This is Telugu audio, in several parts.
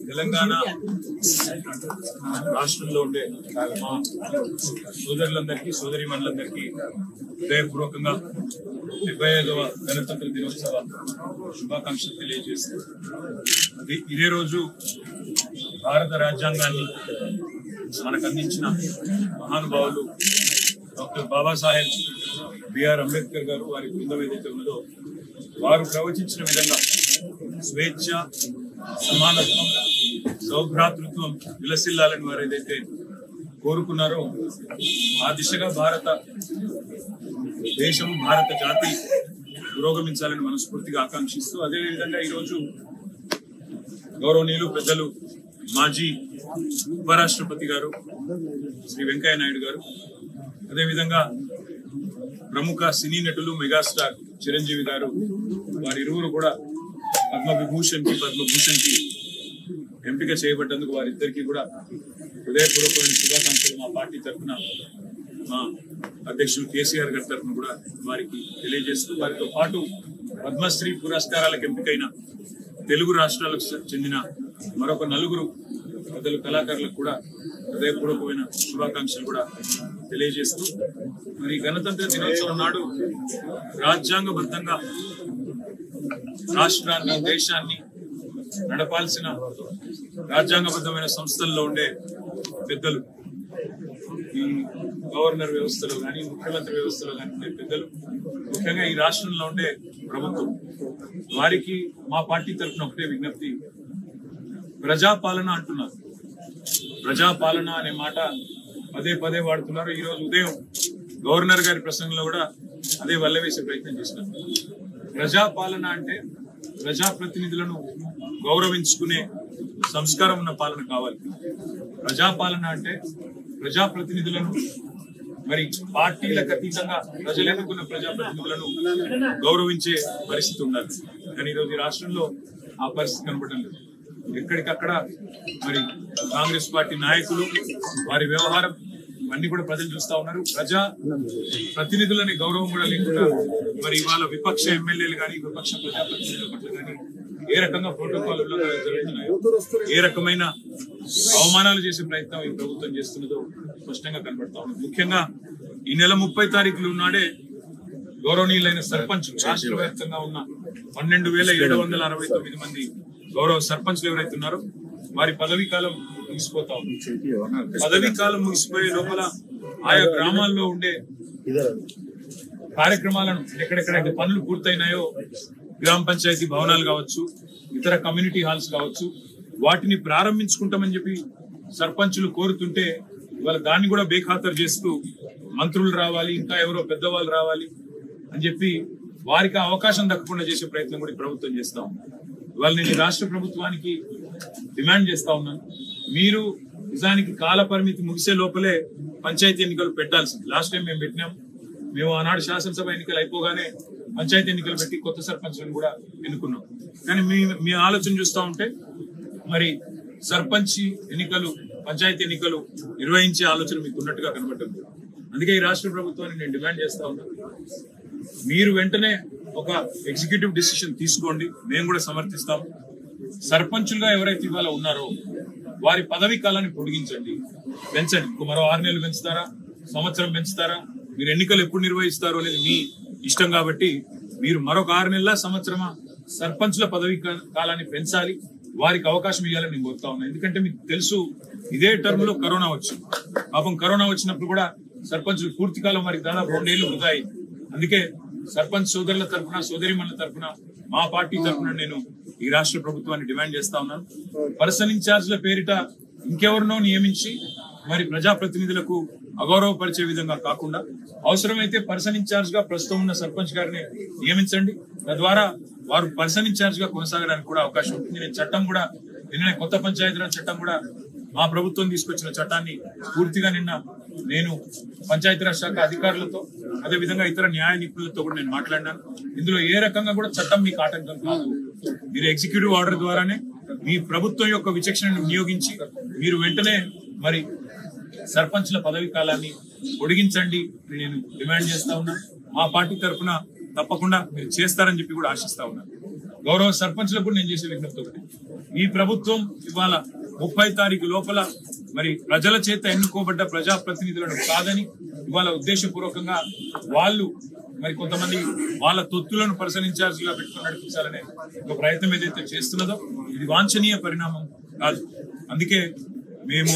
తెలంగాణ రాష్ట్రంలో ఉండే మా సోదరులందరికీ సోదరీమణులందరికీ హృదయపూర్వకంగా 75వ గణతంత్ర దినోత్సవ శుభాకాంక్షలు తెలియజేస్తూ ఇదే రోజు భారత రాజ్యాంగాన్ని మనకు అందించిన మహానుభావులు డాక్టర్ బాబాసాహెబ్ బిఆర్ అంబేద్కర్ గారు వారి బృందం ఏదైతే ఉన్నదో వారు ప్రవచించిన విధంగా స్వేచ్ఛ, సమానత్వం, సౌభ్రాతృత్వం విలసిల్లాలని వారు ఏదైతే కోరుకున్నారో ఆ దిశగా భారత దేశం, భారత జాతి పురోగమించాలని మనస్ఫూర్తిగా ఆకాంక్షిస్తూ అదేవిధంగా ఈరోజు గౌరవనీయులు పెద్దలు మాజీ ఉపరాష్ట్రపతి గారు శ్రీ వెంకయ్య నాయుడు గారు, అదేవిధంగా ప్రముఖ సినీ నటులు మెగాస్టార్ చిరంజీవి గారు, వారిరువురు కూడా పద్మభూషణ్ కి ఎంపిక చేయబడ్డందుకు వారిద్దరికీ కూడా హృదయపూర్వకమైన శుభాకాంక్షలు మా పార్టీ తరఫున, మా అధ్యక్షులు కేసీఆర్ గారి తరఫున కూడా వారికి తెలియజేస్తూ, వారితో పాటు పద్మశ్రీ పురస్కారాలకు ఎంపికైన తెలుగు రాష్ట్రాలకు చెందిన మరొక నలుగురు పెద్దలు కళాకారులకు కూడా హృదయపూర్వకమైన శుభాకాంక్షలు కూడా తెలియజేస్తూ, మరి గణతంత్ర దినోత్సవం నాడు రాజ్యాంగబద్ధంగా రాష్ట్రాన్ని, దేశాన్ని నడపాల్సిన రాజ్యాంగబద్ధమైన సంస్థల్లో ఉండే పెద్దలు, ఈ గవర్నర్ వ్యవస్థలో కానీ, ముఖ్యమంత్రి వ్యవస్థలో కానీ ఉండే పెద్దలు, ముఖ్యంగా ఈ రాష్ట్రంలో ఉండే ప్రభుత్వం, వారికి మా పార్టీ తరఫున ఒకటే విజ్ఞప్తి. ప్రజాపాలన అంటున్నారు, ప్రజాపాలన అనే మాట పదే పదే వాడుతున్నారు. ఈ రోజు ఉదయం గవర్నర్ గారి ప్రసంగంలో కూడా అదే వల్లవేసే ప్రయత్నం చేస్తున్నారు. ప్రజాపాలన అంటే ప్రజాప్రతినిధులను గౌరవించుకునే సంస్కారం ఉన్న పాలన కావాలి. ప్రజాపాలన అంటే ప్రజాప్రతినిధులను, మరి పార్టీలకు అతీతంగా ప్రజలు ఎన్నుకున్న ప్రజాప్రతినిధులను గౌరవించే పరిస్థితి ఉండాలి. కానీ ఈరోజు ఈ రాష్ట్రంలో ఆ పరిస్థితి కనబడడం లేదు. ఎక్కడికక్కడ మరి కాంగ్రెస్ పార్టీ నాయకులు, వారి వ్యవహారం ఇవన్నీ కూడా ప్రజలు చూస్తా ఉన్నారు. ప్రజా ప్రతినిధులని గౌరవం కూడా లేకుండా మరి ఇవాళ విపక్ష ఎమ్మెల్యేలు కానీ, విపక్ష ప్రజాప్రతినిధుల పట్ల కానీ ఏ రకంగా ప్రోటోకాల్ ఉల్లంఘనలు జరుగుతున్నాయో, ఏ రకమైన అవమానాలు చేసే ప్రయత్నం ఈ ప్రభుత్వం చేస్తున్నదో స్పష్టంగా కనబడతా ఉంది. ముఖ్యంగా ఈ నెల 30 తారీఖులు నాడే గౌరవనీయులైన సర్పంచ్, రాష్ట్ర వ్యాప్తంగా ఉన్న 12,769 మంది గౌరవ సర్పంచ్లు ఎవరైతే ఉన్నారో వారి పదవీ కాలం ముగిసిపోతా ఉంది. పదవీ కాలం ముగిసిపోయే లోపల ఆయా గ్రామాల్లో ఉండే కార్యక్రమాలను, ఎక్కడెక్కడైతే పనులు పూర్తయినాయో, గ్రామ పంచాయతీ భవనాలు కావచ్చు, ఇతర కమ్యూనిటీ హాల్స్ కావచ్చు, వాటిని ప్రారంభించుకుంటామని చెప్పి సర్పంచులు కోరుతుంటే ఇవాళ దాన్ని కూడా బేఖాతరు చేస్తూ మంత్రులు రావాలి, ఇంకా ఎవరో పెద్దవాళ్ళు రావాలి అని చెప్పి వారికి అవకాశం దక్కకుండా చేసే ప్రయత్నం కూడా ప్రభుత్వం చేస్తా ఉంది. ఇవాళ నేను రాష్ట్ర ప్రభుత్వానికి డిమాండ్ చేస్తా ఉన్నాను, మీరు నిజానికి కాల పరిమితి ముగిసే లోపలే పంచాయతీ ఎన్నికలు పెట్టాల్సింది. లాస్ట్ టైం మేము పెట్టినాం. మేము ఆనాడు శాసనసభ ఎన్నికలు అయిపోగానే పంచాయతీ ఎన్నికలు పెట్టి కొత్త సర్పంచ్లను కూడా ఎన్నుకున్నాం. కానీ మీ ఆలోచన చూస్తా ఉంటే మరి సర్పంచ్ ఎన్నికలు, పంచాయతీ ఎన్నికలు నిర్వహించే ఆలోచన మీకు ఉన్నట్టుగా కనబడుతుంది. అందుకే ఈ రాష్ట్ర ప్రభుత్వాన్ని నేను డిమాండ్ చేస్తా ఉన్నాను, మీరు వెంటనే ఒక ఎగ్జిక్యూటివ్ డిసిషన్ తీసుకోండి, మేము కూడా సమర్థిస్తాం. సర్పంచులుగా ఎవరైతే ఇవాళ ఉన్నారో వారి పదవీ కాలాన్ని పొడిగించండి, పెంచండి. మరో 6 నెలలు పెంచుతారా, సంవత్సరం పెంచుతారా, మీరు ఎన్నికలు ఎప్పుడు నిర్వహిస్తారో అనేది మీ ఇష్టం. కాబట్టి మీరు మరొక 6 నెలల, సంవత్సరమా సర్పంచుల పదవీ కాలాన్ని పెంచాలి, వారికి అవకాశం ఇవ్వాలని నేను కోరుతా ఉన్నాను. ఎందుకంటే మీకు తెలుసు, ఇదే టర్మ్ లో కరోనా వచ్చింది. పాపం కరోనా వచ్చినప్పుడు కూడా సర్పంచులు పూర్తి కాలం వారికి దాదాపు 2 ఏళ్లు వృధా అయింది. అందుకే సర్పంచ్ సోదరుల తరఫున, సోదరిమణుల తరఫున, మా పార్టీ తరఫున నేను ఈ రాష్ట్ర ప్రభుత్వాన్ని డిమాండ్ చేస్తా ఉన్నాను. పర్సన్ ఇన్ఛార్జ్ల పేరిట ఇంకెవరినో నియమించి మరి ప్రజాప్రతినిధులకు అగౌరవపరిచే విధంగా కాకుండా అవసరమైతే పర్సన్ ఇన్ఛార్జ్ గా ప్రస్తుతం ఉన్న సర్పంచ్ గారిని నియమించండి. తద్వారా వారు పర్సన్ ఇన్ఛార్జ్ గా కొనసాగడానికి కూడా అవకాశం ఉంటుంది. నేను చట్టం కూడా నిన్న కొత్త పంచాయతీరాజ్ చట్టం కూడా మా ప్రభుత్వం తీసుకొచ్చిన చట్టాన్ని పూర్తిగా నిన్న నేను పంచాయతీరాజ్ శాఖ అధికారులతో, అదేవిధంగా ఇతర న్యాయ నిపుణులతో కూడా నేను మాట్లాడినాను. ఇందులో ఏ రకంగా కూడా చట్టం మీకు ఆటంకం కాదు. మీరు ఎగ్జిక్యూటివ్ ఆర్డర్ ద్వారానే మీ ప్రభుత్వం యొక్క విచక్షణను వినియోగించి మీరు వెంటనే మరి సర్పంచ్ల పదవీ కాలాన్ని పొడిగించండి నేను డిమాండ్ చేస్తా ఉన్నా. మా పార్టీ తరఫున తప్పకుండా మీరు చేస్తారని చెప్పి కూడా ఆశిస్తా ఉన్నాను. గౌరవ సర్పంచ్లకు కూడా నేను చేసే విజ్ఞప్తి ఒకటి, ఈ ప్రభుత్వం ఇవాళ 30 తారీఖు లోపల మరి ప్రజల చేత ఎన్నుకోబడ్డ ప్రజాప్రతినిధులను కాదని ఇవాళ ఉద్దేశపూర్వకంగా వాళ్ళు మరి కొంతమంది వాళ్ళ తొత్తులను పర్సనల్ ఇన్ఛార్జ్ గా పెట్టుకుని నడిపించాలనే ఒక ప్రయత్నం ఏదైతే చేస్తున్నదో ఇది వాంఛనీయ పరిణామం కాదు. అందుకే మేము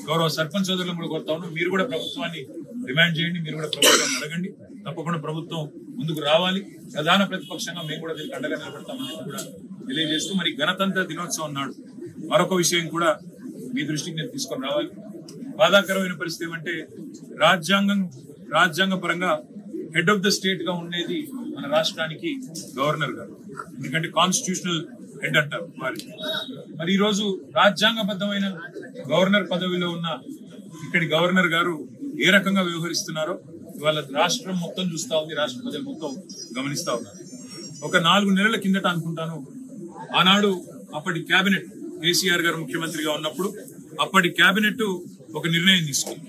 గౌరవ సర్పంచ్ సోదరులను కూడా కోరుతా ఉన్నాం, మీరు కూడా ప్రభుత్వాన్ని డిమాండ్ చేయండి, మీరు కూడా ప్రభుత్వాన్ని అడగండి. తప్పకుండా ప్రభుత్వం ముందుకు రావాలి. ప్రధాన ప్రతిపక్షంగా మేము కూడా దీనికి అండగా నిలబడతామని కూడా తెలియజేస్తూ, మరి గణతంత్ర దినోత్సవం నాడు మరొక విషయం కూడా మీ దృష్టికి నేను తీసుకొని రావాలి. బాధాకరమైన పరిస్థితి ఏమంటే రాజ్యాంగ పరంగా హెడ్ ఆఫ్ ద స్టేట్ గా ఉండేది మన రాష్ట్రానికి గవర్నర్ గారు, ఎందుకంటే కాన్స్టిట్యూషనల్ హెడ్ అంటారు వారి. మరి ఈ రోజు రాజ్యాంగబద్ధమైన గవర్నర్ పదవిలో ఉన్న ఇక్కడి గవర్నర్ గారు ఏ రకంగా వ్యవహరిస్తున్నారో ఇవాళ రాష్ట్రం మొత్తం చూస్తా ఉంది, రాష్ట్ర ప్రజలు మొత్తం గమనిస్తా ఉన్నారు. ఒక 4 నెలల కిందట అనుకుంటాను, ఆనాడు అప్పటి కేబినెట్ కేసీఆర్ గారు ముఖ్యమంత్రిగా ఉన్నప్పుడు అప్పటి కేబినెట్ ఒక నిర్ణయం తీసుకుంది.